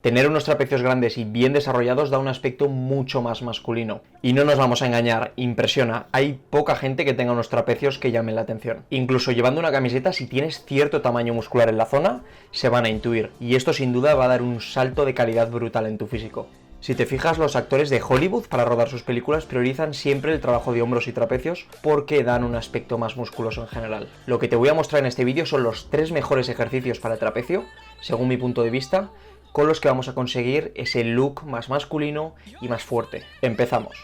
Tener unos trapecios grandes y bien desarrollados da un aspecto mucho más masculino. Y no nos vamos a engañar, impresiona, hay poca gente que tenga unos trapecios que llamen la atención. Incluso llevando una camiseta, si tienes cierto tamaño muscular en la zona, se van a intuir. Y esto sin duda va a dar un salto de calidad brutal en tu físico. Si te fijas, los actores de Hollywood para rodar sus películas priorizan siempre el trabajo de hombros y trapecios porque dan un aspecto más musculoso en general. Lo que te voy a mostrar en este vídeo son los 3 mejores ejercicios para el trapecio, según mi punto de vista, con los que vamos a conseguir ese look más masculino y más fuerte. Empezamos.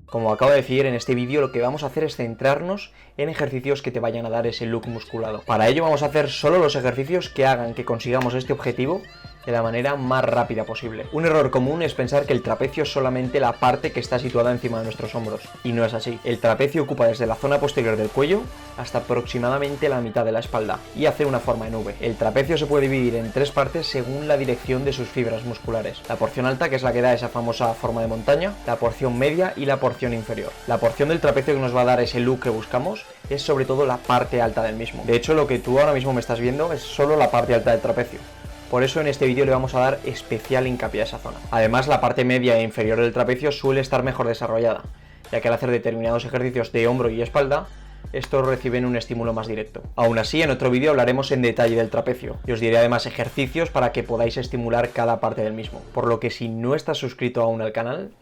Como acabo de decir, en este vídeo lo que vamos a hacer es centrarnos en ejercicios que te vayan a dar ese look musculado. Para ello vamos a hacer solo los ejercicios que hagan que consigamos este objetivo de la manera más rápida posible. Un error común es pensar que el trapecio es solamente la parte que está situada encima de nuestros hombros, y no es así. El trapecio ocupa desde la zona posterior del cuello hasta aproximadamente la mitad de la espalda, y hace una forma en V. El trapecio se puede dividir en 3 partes según la dirección de sus fibras musculares. La porción alta, que es la que da esa famosa forma de montaña, la porción media y la porción inferior. La porción del trapecio que nos va a dar ese look que buscamos es sobre todo la parte alta del mismo. De hecho, lo que tú ahora mismo me estás viendo es solo la parte alta del trapecio. Por eso en este vídeo le vamos a dar especial hincapié a esa zona. Además, la parte media e inferior del trapecio suele estar mejor desarrollada, ya que al hacer determinados ejercicios de hombro y espalda, estos reciben un estímulo más directo. Aún así, en otro vídeo hablaremos en detalle del trapecio, y os diré además ejercicios para que podáis estimular cada parte del mismo. Por lo que si no estás suscrito aún al canal,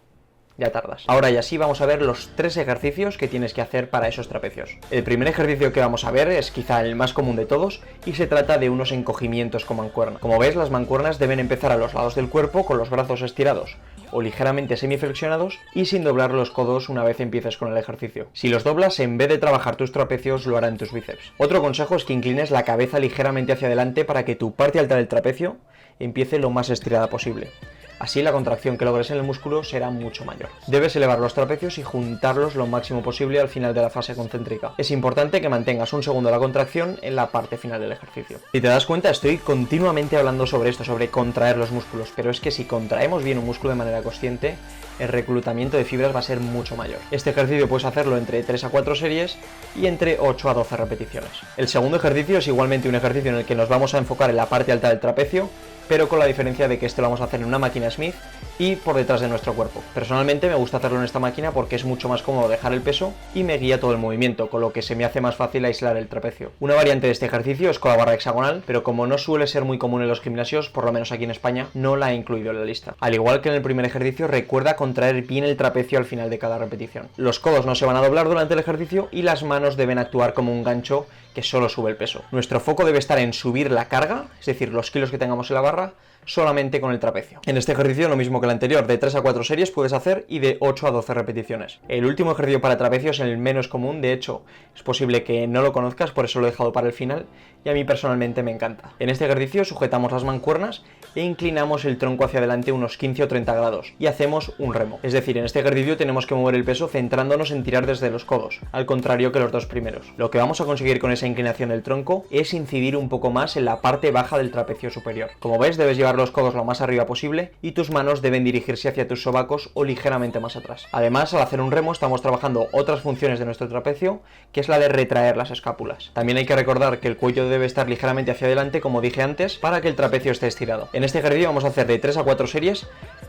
ya tardas. Ahora ya sí vamos a ver los 3 ejercicios que tienes que hacer para esos trapecios. El primer ejercicio que vamos a ver es quizá el más común de todos y se trata de unos encogimientos con mancuerna. Como ves, las mancuernas deben empezar a los lados del cuerpo con los brazos estirados o ligeramente semiflexionados y sin doblar los codos una vez empieces con el ejercicio. Si los doblas, en vez de trabajar tus trapecios, lo harán tus bíceps. Otro consejo es que inclines la cabeza ligeramente hacia adelante para que tu parte alta del trapecio empiece lo más estirada posible. Así la contracción que logres en el músculo será mucho mayor. Debes elevar los trapecios y juntarlos lo máximo posible al final de la fase concéntrica. Es importante que mantengas un segundo la contracción en la parte final del ejercicio. Si te das cuenta, estoy continuamente hablando sobre esto, sobre contraer los músculos, pero es que si contraemos bien un músculo de manera consciente, el reclutamiento de fibras va a ser mucho mayor. Este ejercicio puedes hacerlo entre 3 a 4 series y entre 8 a 12 repeticiones. El segundo ejercicio es igualmente un ejercicio en el que nos vamos a enfocar en la parte alta del trapecio, pero con la diferencia de que este lo vamos a hacer en una máquina Smith y por detrás de nuestro cuerpo. Personalmente me gusta hacerlo en esta máquina porque es mucho más cómodo dejar el peso y me guía todo el movimiento, con lo que se me hace más fácil aislar el trapecio. Una variante de este ejercicio es con la barra hexagonal, pero como no suele ser muy común en los gimnasios, por lo menos aquí en España, no la he incluido en la lista. Al igual que en el primer ejercicio, recuerda contraer bien el trapecio al final de cada repetición. Los codos no se van a doblar durante el ejercicio y las manos deben actuar como un gancho que solo sube el peso. Nuestro foco debe estar en subir la carga, es decir, los kilos que tengamos en la barra, solamente con el trapecio. En este ejercicio, lo mismo que el anterior, de 3 a 4 series puedes hacer y de 8 a 12 repeticiones. El último ejercicio para trapecio es el menos común, de hecho, es posible que no lo conozcas, por eso lo he dejado para el final, y a mí personalmente me encanta. En este ejercicio sujetamos las mancuernas e inclinamos el tronco hacia adelante unos 15 o 30 grados y hacemos un remo. Es decir, en este ejercicio tenemos que mover el peso centrándonos en tirar desde los codos, al contrario que los dos primeros. Lo que vamos a conseguir con esa inclinación del tronco es incidir un poco más en la parte baja del trapecio superior. Como ves, debes llevar los codos lo más arriba posible y tus manos deben dirigirse hacia tus sobacos o ligeramente más atrás. Además, al hacer un remo estamos trabajando otras funciones de nuestro trapecio, que es la de retraer las escápulas. También hay que recordar que el cuello debe estar ligeramente hacia adelante, como dije antes, para que el trapecio esté estirado. En este ejercicio vamos a hacer de 3 a 4 series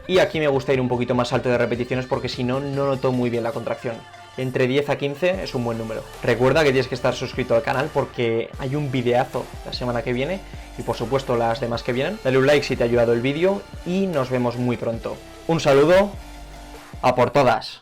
y aquí me gusta ir un poquito más alto de repeticiones porque si no, no noto muy bien la contracción. Entre 10 a 15 es un buen número. Recuerda que tienes que estar suscrito al canal porque hay un videazo la semana que viene y por supuesto las demás que vienen. Dale un like si te ha ayudado el vídeo y nos vemos muy pronto. Un saludo, a por todas.